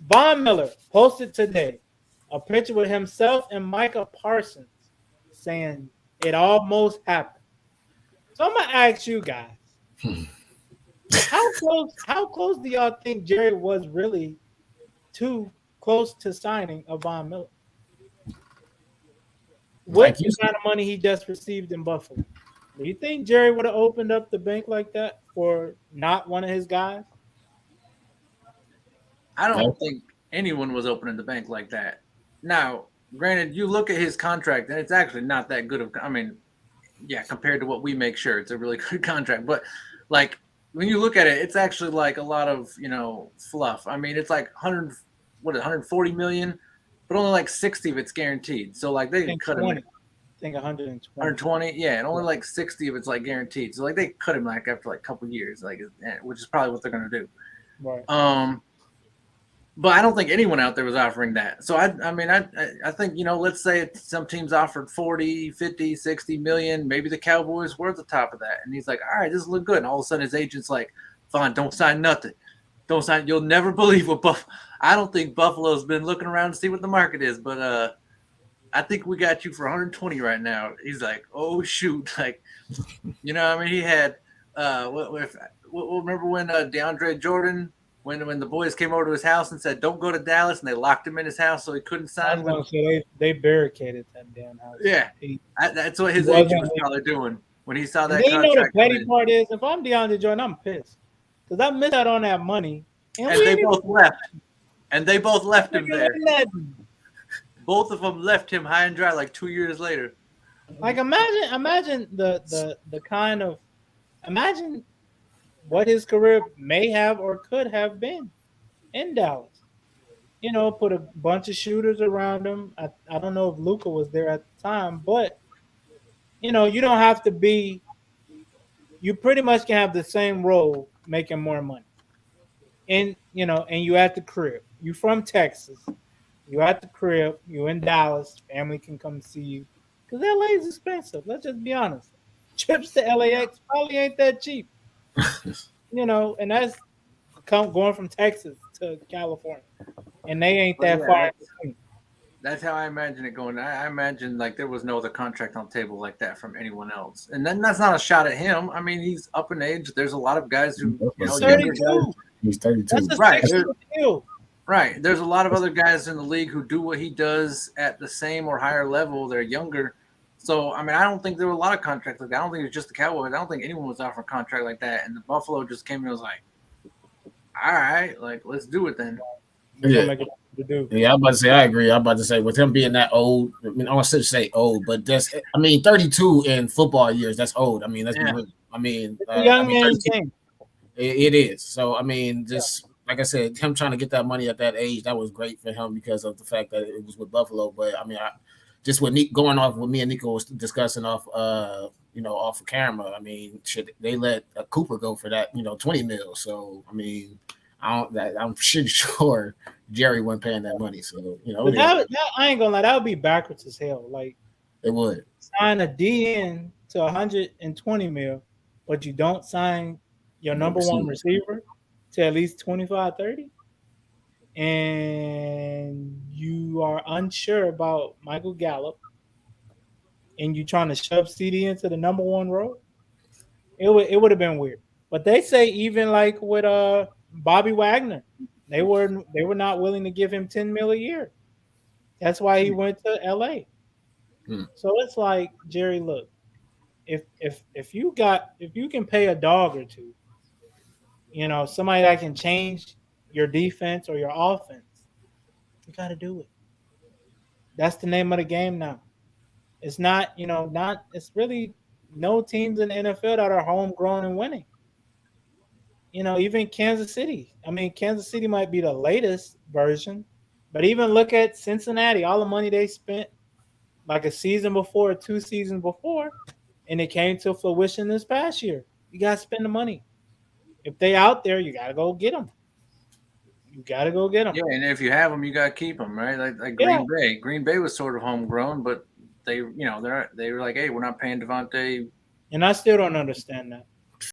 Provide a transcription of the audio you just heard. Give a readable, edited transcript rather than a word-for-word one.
Von Miller posted today a picture with himself and Micah Parsons saying it almost happened. So I'm gonna ask you guys, how close do y'all think Jerry was really too close to signing a Von Miller? Like With you the said, kind of money he just received in Buffalo. Do you think Jerry would have opened up the bank like that for not one of his guys? I like, don't think anyone was opening the bank like that. Now, granted, you look at his contract, and it's actually not that good of. I mean, yeah, compared to what we make, sure, it's a really good contract. But like when you look at it, it's actually like a lot of fluff. I mean, it's like 140 million, but only like 60 of it's guaranteed. So like I they think cut him 20. I think 120. 120, yeah, and only Yeah. like 60 of it's like guaranteed. So like they cut him like after like a couple years, like which is probably what they're gonna do. Right. But I don't think anyone out there was offering that. So I mean, I think, let's say some teams offered 40, 50, 60 million. Maybe the Cowboys were at the top of that. And he's like, all right, this look good. And all of a sudden his agent's like, fine, don't sign nothing. Don't sign. You'll never believe what I don't think Buffalo's been looking around to see what the market is. But I think we got you for 120 right now. He's like, oh, shoot. Like, I mean, he had, remember when DeAndre Jordan, when the boys came over to his house and said, "Don't go to Dallas," and they locked him in his house so he couldn't I sign. was going to say they barricaded that damn house. Yeah, that's what his He agent wasn't. was probably doing when he saw And that then you know the contract come petty in. part is, if I'm DeAndre Jordan, I'm pissed because I missed out on that money, and And we they ain't both left. And they both left him even there. nothing. Both of them left him high and dry like 2 years later. Like imagine the kind of imagine what his career may have or could have been in Dallas. Put a bunch of shooters around him. I don't know if Luka was there at the time, but you don't have to be. You pretty much can have the same role, making more money. And you at the crib. You from Texas. You at the crib. You in Dallas. Family can come see you because LA is expensive. Let's just be honest. Trips to LAX probably ain't that cheap. And that's going from Texas to California, and they ain't But that yeah, far. that's how I imagine it going. I imagine like there was no other contract on the table like that from anyone else. And then that's not a shot at him. I mean, he's up in age. There's a lot of guys who, He's younger 32. guys. he's 32. That's a Right. 6-year deal. Right. There's a lot of other guys in the league who do what he does at the same or higher level. They're younger. So, I mean, I don't think there were a lot of contracts like that. I don't think it was just the Cowboys. I don't think anyone was offering a contract like that. And the Buffalo just came and was like, all right, like, let's do it then. Yeah. Make it to do. Yeah, I'm about to say I agree. I'm about to say with him being that old, I mean, I want to say old, but 32 in football years, that's old. I mean, let's be real. I mean, It's a young man's game. It is. So I mean, just like I said, him trying to get that money at that age, that was great for him because of the fact that it was with Buffalo. But I mean, just with going off what me and Nico was discussing off, off of camera. I mean, should they let Cooper go for that, 20 mil? So I mean, I'm pretty sure Jerry wasn't paying that money. So But that I ain't gonna lie, that would be backwards as hell. Like it would sign a DN to 120 mil, but you don't sign your number one receiver to at least 25, 30, and you are unsure about Michael Gallup, and you trying to shove CD into the number one role. It would have been weird. But they say even like with Bobby Wagner, they were not willing to give him 10 mil a year. That's why he went to LA. So it's like, Jerry, look, if you can pay a dog or two, somebody that can change your defense or your offense, you got to do it. That's the name of the game now. It's not, it's really no teams in the NFL that are homegrown and winning. Even Kansas City. I mean, Kansas City might be the latest version, but even look at Cincinnati, all the money they spent like a season before, 2 seasons before, and it came to fruition this past year. You got to spend the money. If they out there, you got to go get them. You got to go get them. Yeah, and if you have them, you got to keep them, right? Like Green Bay. Green Bay was sort of homegrown, but they were like, hey, we're not paying Devontae. And I still don't understand that.